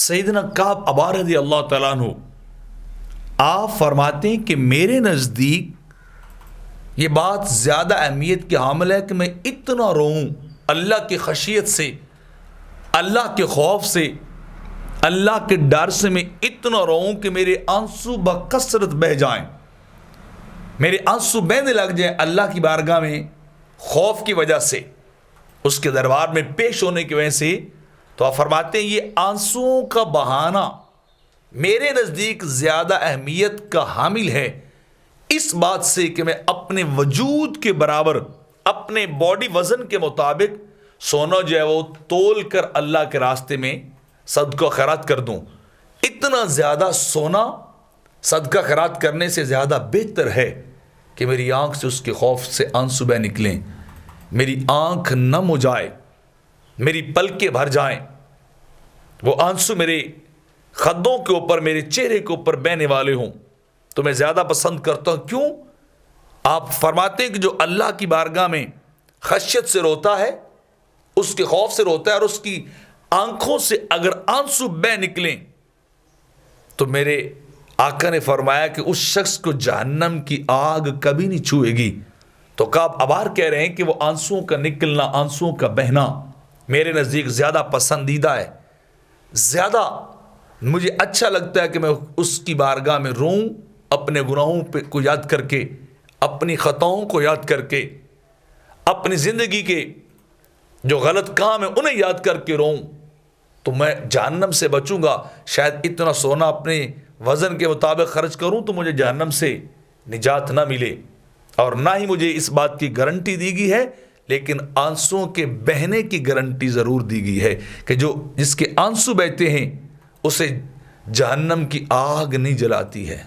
سیدنا کعب عبار رضی اللہ تعالیٰ عنہ آپ فرماتے ہیں کہ میرے نزدیک یہ بات زیادہ اہمیت کی حامل ہے کہ میں اتنا روؤں اللہ کی خشیت سے، اللہ کے خوف سے، اللہ کے ڈر سے میں اتنا روؤں کہ میرے آنسو بکثرت بہہ جائیں، میرے آنسو بہنے لگ جائیں اللہ کی بارگاہ میں خوف کی وجہ سے، اس کے دربار میں پیش ہونے کی وجہ سے۔ تو آپ فرماتے ہیں یہ آنسوؤں کا بہانہ میرے نزدیک زیادہ اہمیت کا حامل ہے اس بات سے کہ میں اپنے وجود کے برابر اپنے باڈی وزن کے مطابق سونا جو ہے وہ تول کر اللہ کے راستے میں صدقہ خیرات کر دوں۔ اتنا زیادہ سونا صدقہ خیرات کرنے سے زیادہ بہتر ہے کہ میری آنکھ سے اس کے خوف سے آنسو بہ نکلیں، میری آنکھ نم ہو جائے، میری پلکیں بھر جائیں، وہ آنسو میرے خدوں کے اوپر، میرے چہرے کے اوپر بہنے والے ہوں، تو میں زیادہ پسند کرتا ہوں۔ کیوں؟ آپ فرماتے ہیں کہ جو اللہ کی بارگاہ میں خشیت سے روتا ہے، اس کے خوف سے روتا ہے، اور اس کی آنکھوں سے اگر آنسو بہ نکلیں تو میرے آقا نے فرمایا کہ اس شخص کو جہنم کی آگ کبھی نہیں چھوئے گی۔ تو کعب عبار کہہ رہے ہیں کہ وہ آنسوؤں کا نکلنا، آنسوؤں کا بہنا میرے نزدیک زیادہ پسندیدہ ہے، زیادہ مجھے اچھا لگتا ہے کہ میں اس کی بارگاہ میں روؤں، اپنے گناہوں کو یاد کر کے، اپنی خطاؤں کو یاد کر کے، اپنی زندگی کے جو غلط کام ہیں انہیں یاد کر کے روؤں، تو میں جہنم سے بچوں گا۔ شاید اتنا سونا اپنے وزن کے مطابق خرچ کروں تو مجھے جہنم سے نجات نہ ملے، اور نہ ہی مجھے اس بات کی گارنٹی دی گئی ہے، لیکن آنسوؤں کے بہنے کی گارنٹی ضرور دی گئی ہے کہ جس کے آنسو بہتے ہیں اسے جہنم کی آگ نہیں جلاتی ہے۔